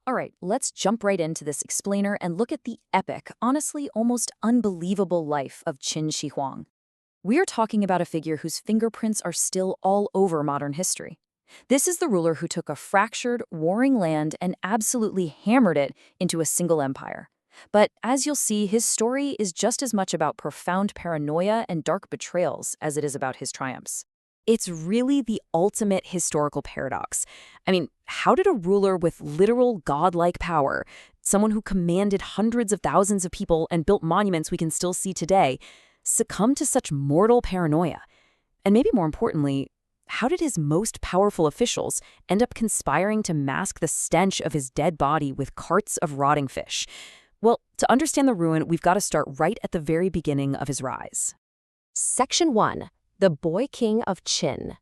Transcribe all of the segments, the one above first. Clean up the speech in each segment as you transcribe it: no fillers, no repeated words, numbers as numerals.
All right, let's jump right into this explainer and look at the epic, honestly almost unbelievable life of Qin Shi Huang. We are talking about a figure whose fingerprints are still all over modern history. This is the ruler who took a fractured, warring land and absolutely hammered it into a single empire. But as you'll see, his story is just as much about profound paranoia and dark betrayals as it is about his triumphs. It's really the ultimate historical paradox. I mean, how did a ruler with literal godlike power, someone who commanded hundreds of thousands of people and built monuments we can still see today, succumb to such mortal paranoia? And maybe more importantly, how did his most powerful officials end up conspiring to mask the stench of his dead body with carts of rotting fish? Well, to understand the ruin, we've got to start right at the very beginning of his rise. Section 1. The Boy King of Qin.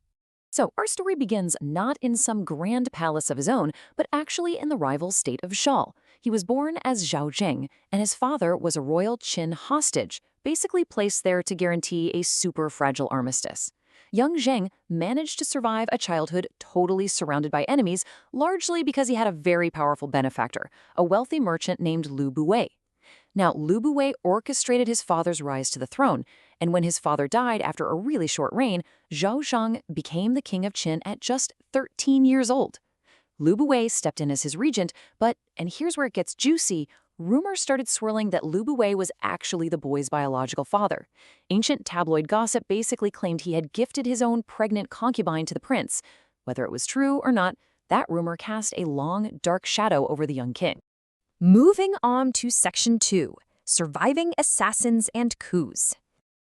So our story begins not in some grand palace of his own, but actually in the rival state of Zhao. He was born as Zhao Zheng, and his father was a royal Qin hostage, basically placed there to guarantee a super fragile armistice. Young Zheng managed to survive a childhood totally surrounded by enemies, largely because he had a very powerful benefactor, a wealthy merchant named Lu Buwei. Now, Lu Buwei orchestrated his father's rise to the throne, and when his father died after a really short reign, Zhao Zhang became the king of Qin at just 13 years old. Lu Buwei stepped in as his regent, but, and here's where it gets juicy, rumors started swirling that Lu Buwei was actually the boy's biological father. Ancient tabloid gossip basically claimed he had gifted his own pregnant concubine to the prince. Whether it was true or not, that rumor cast a long, dark shadow over the young king. Moving on to Section 2. Surviving Assassins and Coups.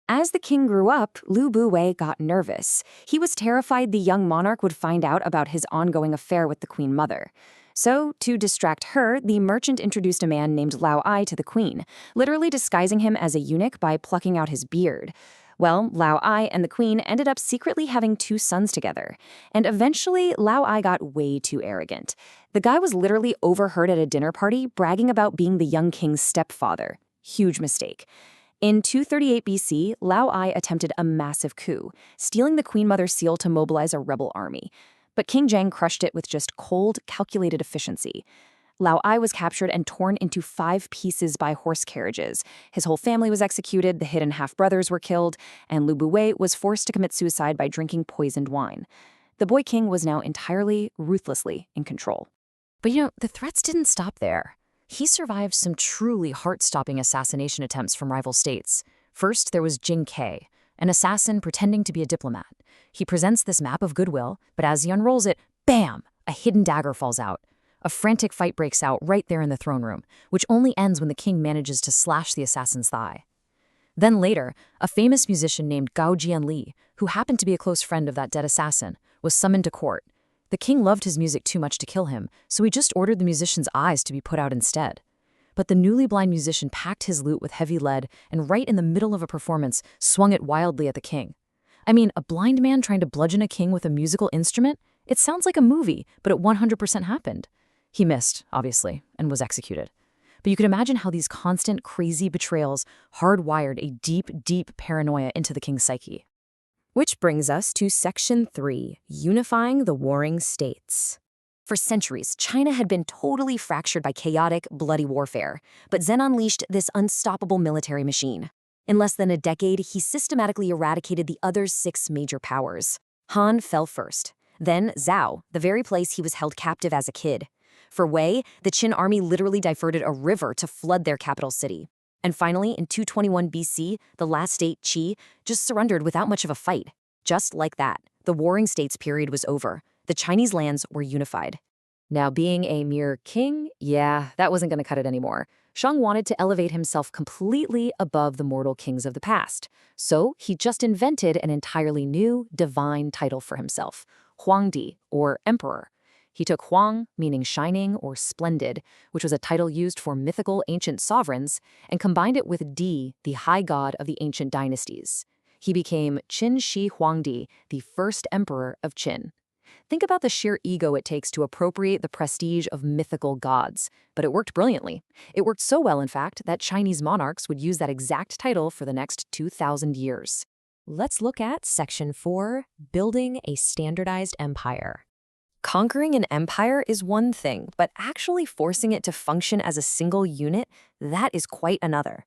As the king grew up, Lu Buwei got nervous. He was terrified the young monarch would find out about his ongoing affair with the queen mother. So, to distract her, the merchant introduced a man named Lao Ai to the queen, literally disguising him as a eunuch by plucking out his beard. Well, Lao Ai and the queen ended up secretly having 2 sons together. And eventually, Lao Ai got way too arrogant. The guy was literally overheard at a dinner party bragging about being the young king's stepfather. Huge mistake. In 238 BC, Lao Ai attempted a massive coup, stealing the queen mother's seal to mobilize a rebel army. But King Zheng crushed it with just cold, calculated efficiency. Lao Ai was captured and torn into 5 pieces by horse carriages. His whole family was executed, the hidden half-brothers were killed, and Lu Buwei was forced to commit suicide by drinking poisoned wine. The boy king was now entirely, ruthlessly in control. But the threats didn't stop there. He survived some truly heart-stopping assassination attempts from rival states. First, there was Jing Ke, an assassin pretending to be a diplomat. He presents this map of goodwill, but as he unrolls it, bam! A hidden dagger falls out. A frantic fight breaks out right there in the throne room, which only ends when the king manages to slash the assassin's thigh. Then later, a famous musician named Gao Jianli, who happened to be a close friend of that dead assassin, was summoned to court. The king loved his music too much to kill him, so he just ordered the musician's eyes to be put out instead. But the newly blind musician packed his lute with heavy lead and right in the middle of a performance swung it wildly at the king. I mean, a blind man trying to bludgeon a king with a musical instrument? It sounds like a movie, but it 100% happened. He missed, obviously, and was executed. But you can imagine how these constant, crazy betrayals hardwired a deep, deep paranoia into the king's psyche. Which brings us to Section 3, Unifying the Warring States. For centuries, China had been totally fractured by chaotic, bloody warfare, but Zen unleashed this unstoppable military machine. In less than a decade, he systematically eradicated the other 6 major powers. Han fell first. Then Zhao, the very place he was held captive as a kid. For Wei, the Qin army literally diverted a river to flood their capital city. And finally, in 221 BC, the last state, Qi, just surrendered without much of a fight. Just like that, the Warring States period was over. The Chinese lands were unified. Now, being a mere king, yeah, that wasn't going to cut it anymore. Shang wanted to elevate himself completely above the mortal kings of the past. So he just invented an entirely new, divine title for himself, Huangdi, or Emperor. He took Huang, meaning shining or splendid, which was a title used for mythical ancient sovereigns, and combined it with Di, the high god of the ancient dynasties. He became Qin Shi Huangdi, the first emperor of Qin. Think about the sheer ego it takes to appropriate the prestige of mythical gods. But it worked brilliantly. It worked so well, in fact, that Chinese monarchs would use that exact title for the next 2,000 years. Let's look at Section 4, Building a Standardized Empire. Conquering an empire is one thing, but actually forcing it to function as a single unit, that is quite another.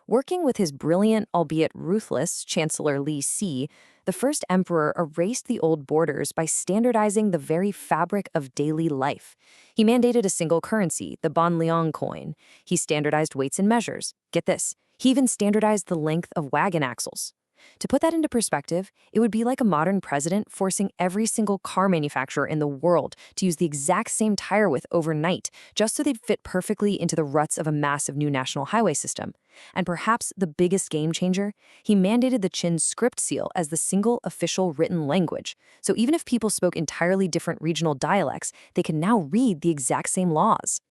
Working with his brilliant, albeit ruthless, Chancellor Li Si, the first emperor erased the old borders by standardizing the very fabric of daily life. He mandated a single currency, the Banliang coin. He standardized weights and measures. Get this, he even standardized the length of wagon axles. To put that into perspective, it would be like a modern president forcing every single car manufacturer in the world to use the exact same tire width overnight, just so they'd fit perfectly into the ruts of a massive new national highway system. And perhaps the biggest game changer, he mandated the Qin script seal as the single official written language. So even if people spoke entirely different regional dialects, they can now read the exact same laws.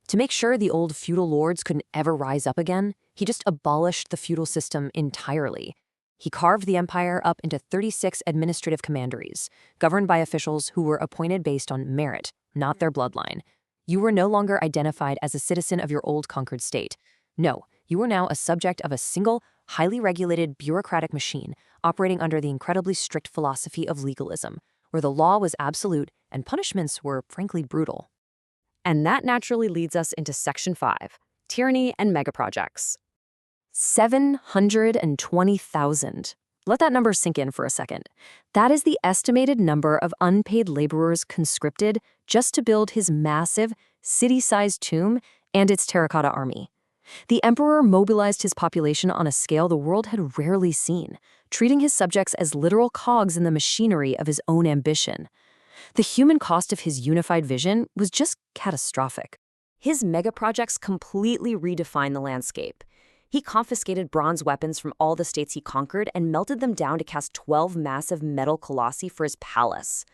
To make sure the old feudal lords couldn't ever rise up again, he just abolished the feudal system entirely. He carved the empire up into 36 administrative commanderies, governed by officials who were appointed based on merit, not their bloodline. You were no longer identified as a citizen of your old conquered state. No, you were now a subject of a single, highly regulated bureaucratic machine operating under the incredibly strict philosophy of legalism, where the law was absolute and punishments were frankly brutal. And that naturally leads us into Section 5, Tyranny and Megaprojects. 720,000. Let that number sink in for a second. That is the estimated number of unpaid laborers conscripted just to build his massive, city-sized tomb and its terracotta army. The emperor mobilized his population on a scale the world had rarely seen, treating his subjects as literal cogs in the machinery of his own ambition. The human cost of his unified vision was just catastrophic. His megaprojects completely redefined the landscape. He confiscated bronze weapons from all the states he conquered and melted them down to cast 12 massive metal colossi for his palace.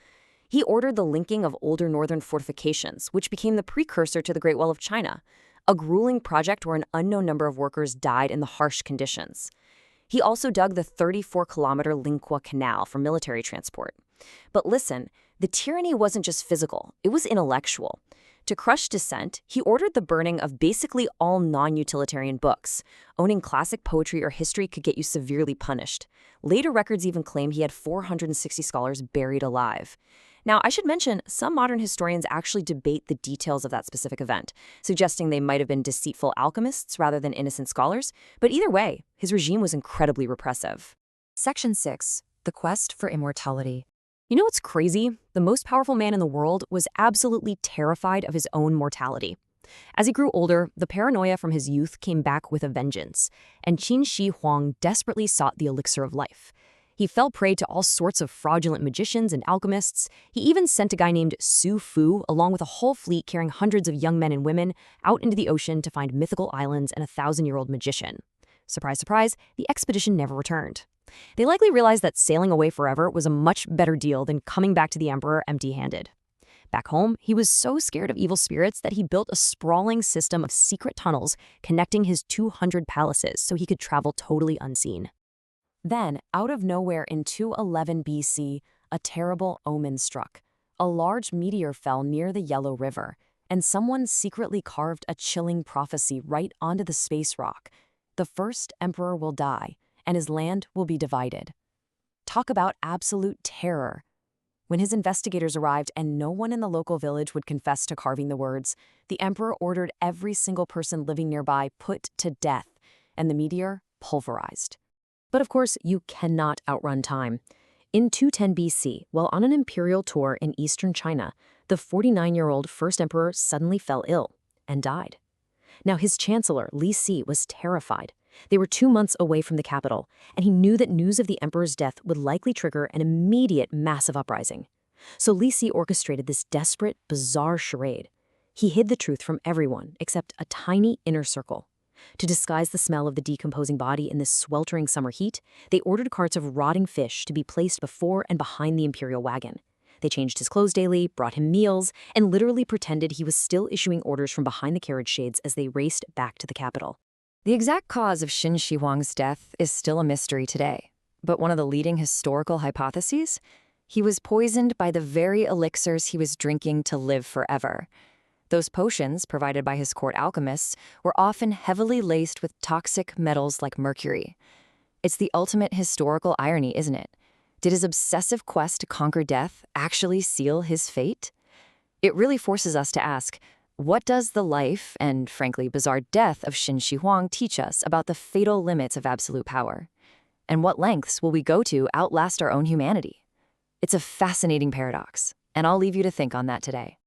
He ordered the linking of older northern fortifications, which became the precursor to the Great Wall of China, a grueling project where an unknown number of workers died in the harsh conditions. He also dug the 34-kilometer Lingqua Canal for military transport. But listen, the tyranny wasn't just physical, it was intellectual. To crush dissent, he ordered the burning of basically all non-utilitarian books. Owning classic poetry or history could get you severely punished. Later records even claim he had 460 scholars buried alive. Now, I should mention, some modern historians actually debate the details of that specific event, suggesting they might have been deceitful alchemists rather than innocent scholars. But either way, his regime was incredibly repressive. Section 6. The Quest for Immortality. You know what's crazy? The most powerful man in the world was absolutely terrified of his own mortality. As he grew older, the paranoia from his youth came back with a vengeance, and Qin Shi Huang desperately sought the elixir of life. He fell prey to all sorts of fraudulent magicians and alchemists. He even sent a guy named Su Fu, along with a whole fleet carrying hundreds of young men and women, out into the ocean to find mythical islands and a 1,000-year-old magician. Surprise, surprise, the expedition never returned. They likely realized that sailing away forever was a much better deal than coming back to the emperor empty-handed. Back home, he was so scared of evil spirits that he built a sprawling system of secret tunnels connecting his 200 palaces so he could travel totally unseen. Then, out of nowhere in 211 BC, a terrible omen struck. A large meteor fell near the Yellow River, and someone secretly carved a chilling prophecy right onto the space rock. The first emperor will die, and his land will be divided. Talk about absolute terror. When his investigators arrived and no one in the local village would confess to carving the words, the emperor ordered every single person living nearby put to death, and the meteor pulverized. But of course, you cannot outrun time. In 210 BC, while on an imperial tour in eastern China, the 49-year-old first emperor suddenly fell ill and died. Now his chancellor, Li Si, was terrified. They were 2 months away from the capital, and he knew that news of the emperor's death would likely trigger an immediate massive uprising. So Li Si orchestrated this desperate, bizarre charade. He hid the truth from everyone except a tiny inner circle. To disguise the smell of the decomposing body in this sweltering summer heat, they ordered carts of rotting fish to be placed before and behind the imperial wagon. They changed his clothes daily, brought him meals, and literally pretended he was still issuing orders from behind the carriage shades as they raced back to the capital. The exact cause of Qin Shi Huang's death is still a mystery today, but one of the leading historical hypotheses? He was poisoned by the very elixirs he was drinking to live forever. Those potions, provided by his court alchemists, were often heavily laced with toxic metals like mercury. It's the ultimate historical irony, isn't it? Did his obsessive quest to conquer death actually seal his fate? It really forces us to ask, what does the life and, frankly, bizarre death of Qin Shi Huang teach us about the fatal limits of absolute power? And what lengths will we go to outlast our own humanity? It's a fascinating paradox, and I'll leave you to think on that today.